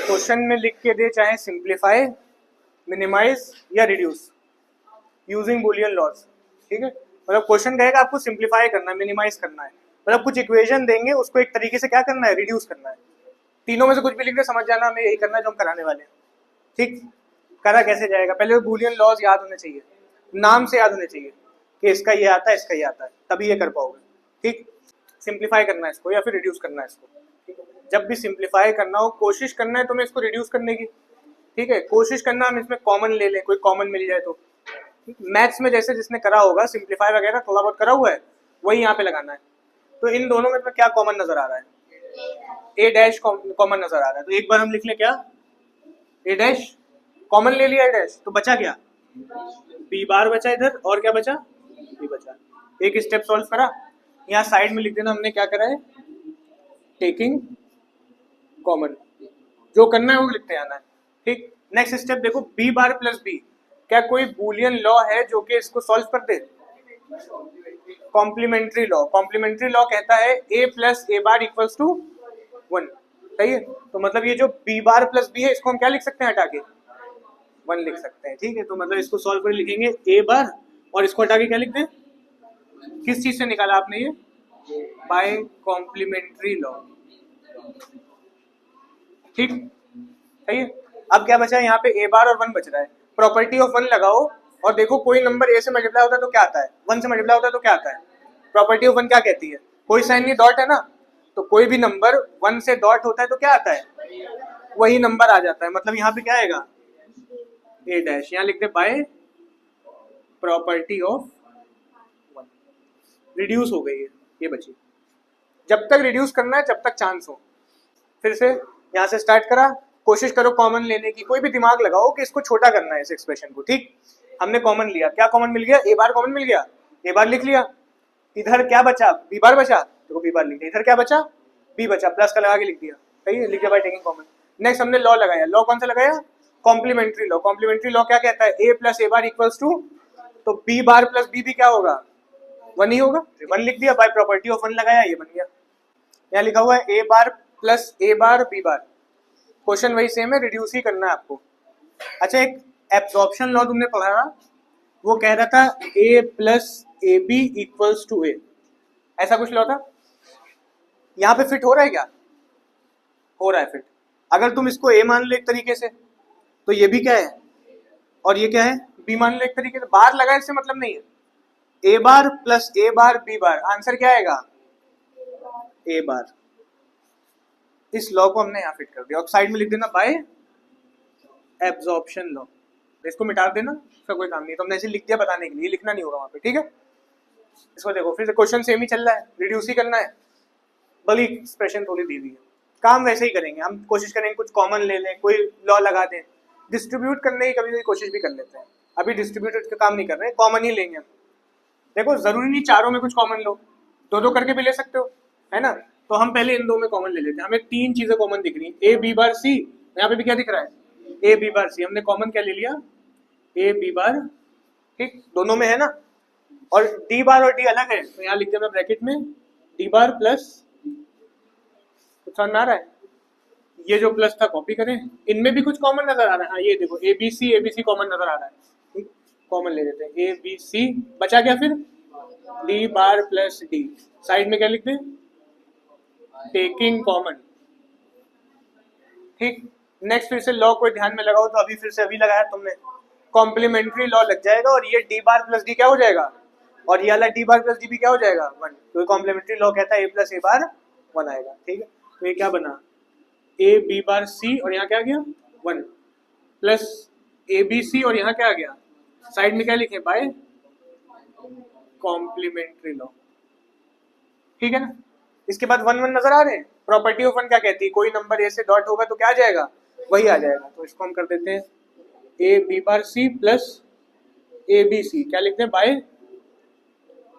Question में लिख के दे चाहे सिंप्लीफाई, मिनिमाइज या रिड्यूस यूजिंग बुलियन लॉज, ठीक है। मतलब क्वेश्चन कहेगा आपको सिंप्लीफाई करना है, मिनिमाइज करना है, मतलब कुछ इक्वेशन देंगे उसको एक तरीके से क्या करना है, रिड्यूस करना है। तीनों में से कुछ भी लिख दे, समझ जाना हमें यही करना है जो हम कराने वाले हैं, ठीक। करा कैसे जाएगा, पहले बुलियन लॉज याद होने चाहिए, नाम से याद होने चाहिए कि इसका ये आता है, इसका ये आता है, तभी ये कर पाओगे, ठीक। सिंप्लीफाई करना है इसको या फिर रिड्यूस करना है इसको, ठीक है। जब भी सिंप्लीफाई करना हो, कोशिश करना है तुम्हें इसको रिड्यूस करने की, ठीक है। कोशिश करना हम इसमें कॉमन ले लें, कोई कॉमन मिल जाए तो। मैथ्स में जैसे जिसने करा होगा सिंप्लीफाई वगैरह थोड़ा बहुत करा हुआ है, वही यहाँ पे लगाना है। तो इन दोनों में क्या कॉमन नजर आ रहा है, ए डैश कॉमन नजर आ रहा है, तो एक बार हम लिख लें क्या, ए डैश कॉमन ले लिया, ए डैश, तो बचा क्या, बी बार बचा इधर, और क्या बचा, बी बचा। एक स्टेप सॉल्व करा, यहाँ साइड में लिख देना हमने क्या करा है, टेकिंग कॉमन, जो करना है वो लिखते आना है, ठीक। नेक्स्ट स्टेप देखो, बी बार प्लस बी, क्या कोई बूलियन लॉ है जो कि इसको सॉल्व कर दे, कॉम्प्लीमेंट्री लॉ। कॉम्प्लीमेंट्री लॉ कहता है A plus A bar equals to 1, सही है। तो मतलब ये जो बी बार प्लस बी है इसको हम क्या लिख सकते हैं, हटा के 1 लिख सकते हैं, ठीक है। तो मतलब इसको सॉल्व कर लिखेंगे ए बार, और इसको हटा के क्या लिख दें, किस चीज से निकाला आपने ये, बाय कॉम्प्लीमेंट्री लॉ, ठीक, सही है। अब क्या बचा है यहाँ पे, ए बार और 1 बच रहा है, प्रॉपर्टी ऑफ 1 लगाओ और देखो कोई नंबर ए से मल्टीप्लाई होता है तो क्या आता है, 1 से मल्टीप्लाई होता है तो क्या आता है। प्रॉपर्टी ऑफ 1 क्या कहती है, कोई साइन नहीं, डॉट है ना, तो कोई भी नंबर 1 से डॉट होता है तो क्या आता है, वही नंबर आ जाता है। मतलब यहाँ पे क्या आएगा, ए डैश, यहाँ लिख दे बाय प्रॉपर्टी ऑफ 1, रिड्यूस हो गई है, ये बची। जब तक रिड्यूस करना है जब तक चांस हो। फिर से यहाँ से स्टार्ट करा, कोशिश करो कॉमन लेने की, कोई भी दिमाग लगाओ कि इसको छोटा करना है इस एक्सप्रेशन को, ठीक। हमने कॉमन लिया, क्या कॉमन मिल गया, ए बार कॉमन मिल गया, ए बार लिख लिया। इधर क्या बचा, बी बार बचा, देखो बी बार लिख दिया, इधर क्या बचा, बी बचा, प्लस का लगा के लिख दिया, सही है, लिख दिया बाय टेकिंग कॉमन। नेक्स्ट हमने लॉ लगाया, लॉ कौन सा लगाया, कॉम्प्लीमेंट्री लॉ। कॉम्प्लीमेंट्री लॉ क्या कहता है, A plus A bar equals to, तो बी बार प्लस बी भी क्या होगा, 1 ही होगा, 1 लिख दिया, बाय प्रॉपर्टी ऑफ 1 लगाया, ये बन गया। यहाँ लिखा हुआ है ए बार plus A bar B bar, question वही सेम है, रिड्यूस ही करना है आपको। अच्छा, एक एब्जॉर्प्शन लॉ तुमने पढ़ा ना, वो कह रहा था A plus A B equals to A, ऐसा कुछ लॉ था। यहाँ पे फिट हो रहा है क्या, हो रहा है फिट। अगर तुम इसको ए मान लो एक तरीके से, तो ये भी क्या है और ये क्या है, बी मान लो एक तरीके से, बार लगा इससे मतलब नहीं है, ए बार plus A bar B bar, answer क्या आएगा, ए बार। इस लॉ को हमने यहाँ फिट कर दिया, और साइड में लिख देना बाय एब्जॉर्प्शन लॉ, इसको मिटा देना, इसका कोई काम नहीं, तो हमने ऐसे लिख दिया बताने के लिए, लिखना नहीं होगा वहाँ पे, ठीक है। इसको देखो फिर से क्वेश्चन सेम ही चल रहा है, रिड्यूस ही करना है, बड़ी एक्सप्रेशन थोड़ी दी हुई है, काम वैसे ही करेंगे हम। कोशिश करेंगे कुछ कॉमन ले लें, कोई लॉ लगा दें, डिस्ट्रीब्यूट करने की कभी कभी कोशिश भी कर लेते हैं। अभी डिस्ट्रीब्यूटेड का काम नहीं कर रहे, कॉमन ही लेंगे हम। देखो जरूरी नहीं चारों में कुछ कॉमन लो, दो दो करके भी ले सकते हो, है ना। तो हम पहले इन दो में कॉमन ले लेते हैं, हमें 3 चीजें कॉमन दिख रही है, ए बी बार सी, यहाँ पे भी क्या दिख रहा है, ए बी बार सी, हमने कॉमन क्या ले लिया, ए बी बार, ठीक, दोनों में है ना। और डी बार और डी अलग है, तो यहाँ लिख दिया मैं ब्रैकेट में डी बार प्लस, कुछ समझ में आ रहा है, ये जो प्लस था कॉपी करें, इनमें भी कुछ कॉमन नजर आ रहा है। हाँ ये देखो ए बी सी कॉमन नजर आ रहा है, ठीक, कॉमन ले लेते हैं, ए बी सी बचा क्या, फिर डी बार प्लस डी, साइड में क्या लिख दें, टेकिंग कॉमन, ठीक। नेक्स्ट फिर से लॉ को ध्यान में लगाओ, तो अभी फिर से अभी लगाया तुमने, कॉम्प्लीमेंट्री लॉ लग जाएगा, और ये डी बार प्लस डी क्या हो जाएगा, और ये वाला डी बार प्लस डी भी क्या हो जाएगा, 1। तो कॉम्प्लीमेंट्री लॉ कहता है ए प्लस ए बार 1 आएगा, ठीक है। तो ये क्या बना, ए बी बार सी, और यहाँ क्या आ गया 1 प्लस ए बी सी, और यहाँ क्या आ गया, साइड में क्या लिखे, बाय कॉम्प्लीमेंट्री लॉ, ठीक है ना। इसके बाद 1 1 नजर आ रहे हैं, प्रॉपर्टी ऑफ 1 क्या कहती है, कोई नंबर ए से डॉट होगा तो क्या आ जाएगा, वही आ जाएगा। तो इसको हम कर देते हैं A B bar C plus A B C, क्या लिखते हैं, बाय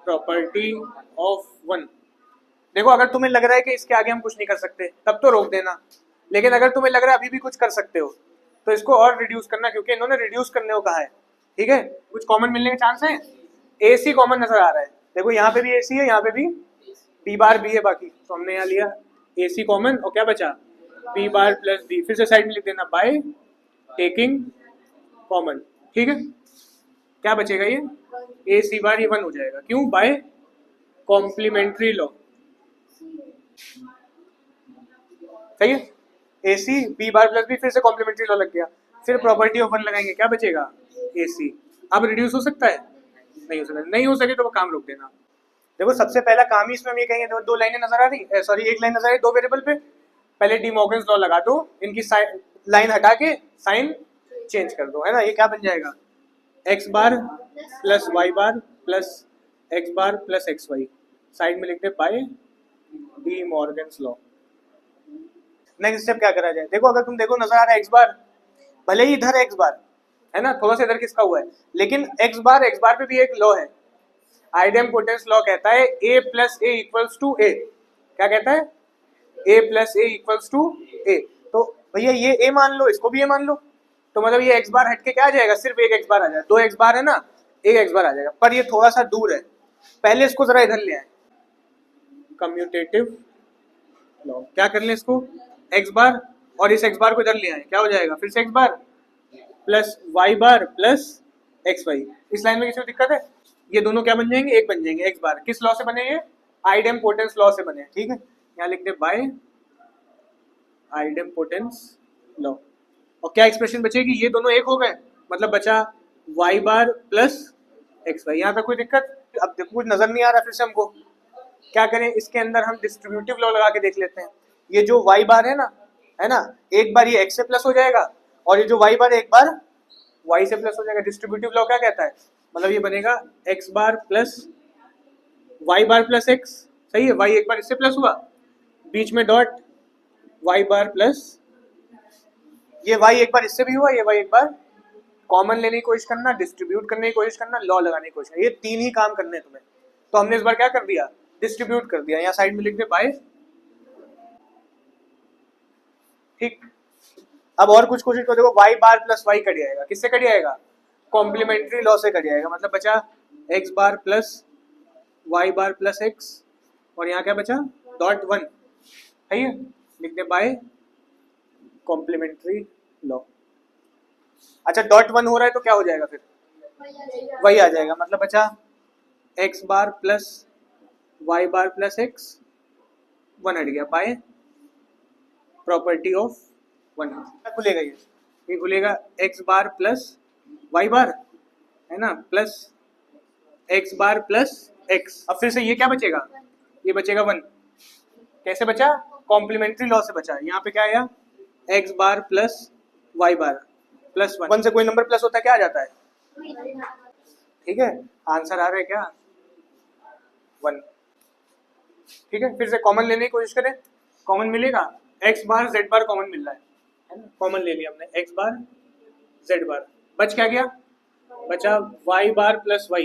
प्रॉपर्टी ऑफ 1। देखो अगर तुम्हें लग रहा है कि इसके आगे हम कुछ नहीं कर सकते तब तो रोक देना, लेकिन अगर तुम्हें लग रहा है अभी भी कुछ कर सकते हो तो इसको और रिड्यूस करना, क्योंकि इन्होंने रिड्यूस करने को कहा है, ठीक है। कुछ कॉमन मिलने के चांस है, ए सी कॉमन नजर आ रहा है, देखो यहाँ पे भी ए सी है, यहाँ पे भी बी बार बी है बाकी, तो हमने यहाँ लिया ए सी कॉमन, और क्या बचा बी बार प्लस बी, फिर से साइड में लिख देना बाय टेकिंग कॉमन। ठीक है, क्या बचेगा ये ए सी बार, ये 1 हो जाएगा, क्यों? By complementary law. सही है, A C B bar plus B, फिर से कॉम्प्लीमेंट्री लॉ लग गया, फिर प्रॉपर्टी ऑफ 1 लगाएंगे, क्या बचेगा? ए सी। अब रिड्यूस हो सकता है? नहीं हो सकता, नहीं हो सके तो वो काम रोक देना। देखो सबसे पहला काम ही इसमें हम ये कहेंगे, दो लाइनें नजर आ रही, सॉरी एक लाइन नजर आ रही दो वेरिएबल पे, पहले डी मॉर्गन्स लॉ लगा दो, इनकी लाइन हटा के साइन चेंज कर दो, है ना। ये क्या बन जाएगा? X bar plus Y bar plus X bar plus X Y, side में लिखते by De Morgan's law. Next step क्या करा जाए? देखो अगर तुम देखो नजर आ रहा है एक्स बार, भले ही इधर एक्स बार है ना, थोड़ा सा इधर किसका हुआ है, लेकिन एक्स बार पे भी एक लॉ है, आइडेम्पोटेंस लॉ कहता है a plus A equals to A. क्या कहता है? a plus A equals to A. तो भैया ये a मान लो, इसको भी a मान लो, तो मतलब ये x बार हट के क्या आ जाएगा? सिर्फ एक x बार आ जाएगा, दो x बार है ना, एक x बार आ जाएगा, पर ये थोड़ा सा दूर है, पहले इसको जरा इधर ले आए, कम्यूटेटिव लॉ। क्या कर ले इसको? x बार और इस x बार को इधर ले आए, क्या हो जाएगा? फिर से x बार प्लस y बार प्लस एक्स वाई। इस लाइन में किसी को दिक्कत है? ये दोनों क्या बन जाएंगे? एक बन जाएंगे। एक्स बार किस लॉ से बने? ये आइडेम्पोटेंस लॉ से बने, ठीक है। यहाँ लिख दे बाय आइडेम्पोटेंस लॉ। और क्या एक्सप्रेशन बचेगी? ये दोनों एक हो गए, मतलब बचा y बार प्लस एक्स वाई। यहाँ तक कोई दिक्कत? अब देखो कुछ नजर नहीं आ रहा, फिर से हमको क्या करें, इसके अंदर हम डिस्ट्रीब्यूटिव लॉ लगा के देख लेते हैं। ये जो y बार है ना, एक बार ये x से प्लस हो जाएगा, और ये जो y बार एक बार y से प्लस हो जाएगा। डिस्ट्रीब्यूटिव लॉ क्या कहता है? मतलब ये बनेगा x बार प्लस y बार प्लस x, सही है। y एक बार इससे प्लस हुआ, बीच में डॉट y बार प्लस, ये y एक बार इससे भी हुआ, ये y एक बार कॉमन लेने की कोशिश करना, डिस्ट्रीब्यूट करने की कोशिश करना, लॉ लगाने की कोशिश करना, ये तीन ही काम करने हैं तुम्हें। तो हमने इस बार क्या कर दिया? डिस्ट्रीब्यूट कर दिया। यहाँ साइड में लिख दे बाय। ठीक, अब और कुछ कोशिश करो। देखो y बार प्लस y कट जाएगा, किससे कट जाएगा? कॉम्प्लीमेंट्री लॉ से कट जाएगा, मतलब बचा x बार प्लस y बार प्लस x, और यहाँ क्या बचा? डॉट 1, सही है, लिख दे बाय कॉम्प्लीमेंट्री लॉ। अच्छा डॉट 1 हो रहा है तो क्या हो जाएगा? फिर वही आ जाएगा, मतलब बचा x बार प्लस y बार प्लस x, 1 हट गया, बाय प्रॉपर्टी ऑफ 1। खुलेगा ये खुलेगा x बार प्लस y बार, है ना, प्लस x बार प्लस x। अब फिर से ये क्या बचेगा? ये बचेगा 1। कैसे बचा? कॉम्प्लीमेंट्री लॉ से बचा। यहाँ पे क्या आया? x बार प्लस y बार प्लस 1 से कोई नंबर प्लस होता है, क्या आ जाता है? ठीक है, आंसर आ रहा है क्या? 1। ठीक है, फिर से कॉमन लेने की कोशिश करें, कॉमन मिलेगा। x बार z बार कॉमन मिल रहा है ना, कॉमन ले लिया हमने, x बार z बार, बच क्या गया? बचा y बार प्लस y,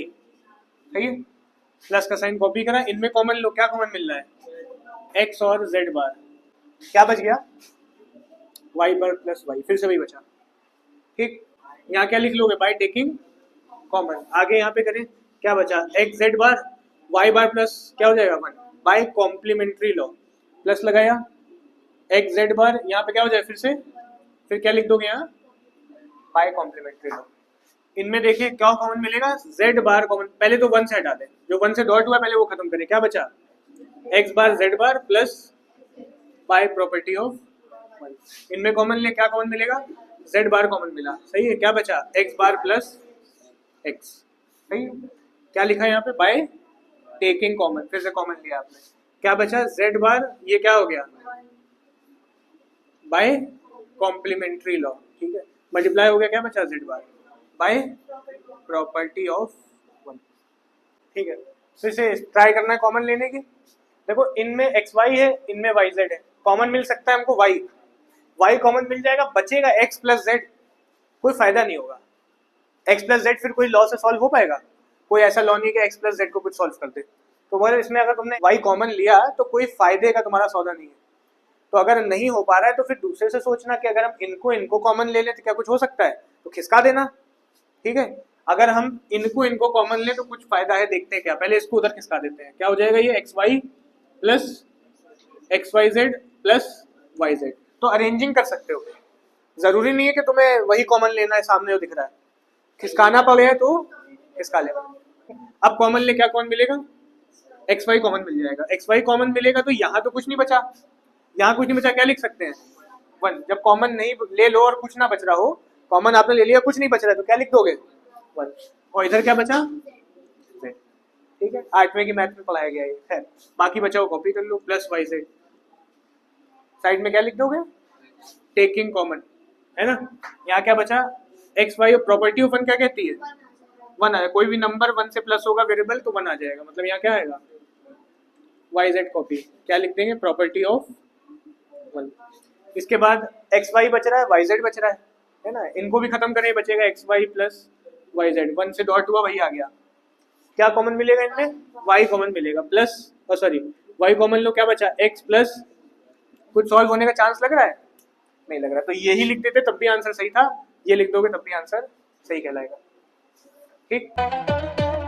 सही है, प्लस का साइन कॉपी करा, इनमें कॉमन लो, क्या कॉमन मिल रहा है? x और z बार, क्या बच गया? y बार प्लस y, फिर से वही बचा। ठीक, यहाँ क्या लिख लोगे? By taking common. आगे यहाँ पे करें, क्या बचा? x z बार y बार प्लस क्या हो जाएगा? 1 बाय कॉम्प्लीमेंट्री लॉ, प्लस लगाया x z बार, यहाँ पे क्या हो जाए? फिर क्या लिख दोगे यहाँ? By complementary law. इनमें देखिए क्या कॉमन मिलेगा? z बार कॉमन, पहले तो 1 से हटा दें, जो 1 से डॉट हुआ पहले वो खत्म करें। क्या बचा? x bar z bar plus by property of 1। इनमें कॉमन ले, क्या कॉमन मिलेगा? z बार कॉमन मिला, सही है। क्या बचा? x बार प्लस x, सही है। क्या लिखा है यहाँ पे? बाय टेकिंग कॉमन, फिर से कॉमन लिया आपने, क्या बचा? z बार, ये क्या हो गया? बाय कॉम्प्लीमेंट्री लॉ, ठीक है, मल्टीप्लाई हो गया, क्या बचा? z bar by property of 1। ठीक है, फिर से ट्राई करना है कॉमन लेने की। देखो इनमें एक्स वाई है, इनमें वाई जेड है, कॉमन मिल सकता है हमको वाई कॉमन मिल जाएगा, बचेगा एक्स प्लस जेड, कोई फायदा नहीं होगा। एक्स प्लस जेड फिर कोई लॉ से सॉल्व हो पाएगा? कोई ऐसा लॉ नहीं है कि एक्स प्लस जेड को कुछ सॉल्व कर दे। तो मतलब इसमें अगर तुमने वाई कॉमन लिया तो कोई फायदे का तुम्हारा सौदा नहीं है। तो अगर नहीं हो पा रहा है तो फिर दूसरे से सोचना कि अगर हम इनको कॉमन ले लें तो क्या कुछ हो सकता है, तो खिसका देना, ठीक है। अगर हम इनको कॉमन लें तो कुछ फायदा है, देखते हैं क्या। पहले इसको उधर खिसका देते हैं, क्या हो जाएगा? ये X Y plus X Y Z plus Y Z, तो अरेंजिंग कर सकते हो, जरूरी नहीं है कि तुम्हें वही कॉमन लेना है सामने जो दिख रहा है, खिसकाना पड़े तो खिसका लेगा। अब कॉमन ले क्या कौन मिलेगा, एक्स वाई कॉमन मिल जाएगा। एक्स वाई कॉमन मिलेगा तो यहाँ तो कुछ नहीं बचा, यहाँ कुछ नहीं बचा, क्या लिख सकते हैं 1। जब कॉमन नहीं ले लो और कुछ ना बच रहा हो, कॉमन आपने ले लिया कुछ नहीं बच रहा है तो क्या लिख दोगे 1। और इधर क्या बचा z। ठीक है, 8वें की मैथ में पढ़ाया गया है खैर, बाकी बचा वो कॉपी कर लो, प्लस वाई z। साइड में क्या लिख दोगे, टेकिंग कॉमन, है ना। यहाँ क्या बचा, एक्स वाई। और प्रॉपर्टी ऑफ 1 क्या कहती है, 1 आया, कोई भी नंबर 1 से प्लस होगा वेरिएबल तो 1 आ जाएगा, मतलब यहाँ क्या आएगा वाई जेड कॉपी। क्या लिख देंगे, प्रॉपर्टी ऑफ 1। इसके बाद एक्स वाई बच रहा है, वाई जेड बच रहा है ना, इनको भी खत्म करें, बचेगा X Y plus Y Z. 1 से डॉट हुआ वही आ गया। क्या कॉमन मिलेगा इनमें, वाई कॉमन मिलेगा, प्लस सॉरी वाई कॉमन लो, क्या बचा एक्स प्लस, कुछ सॉल्व होने का चांस लग रहा है, नहीं लग रहा, तो यही लिख देते तब भी आंसर सही था, ये लिख दोगे तब भी आंसर सही कहलाएगा। ठीक।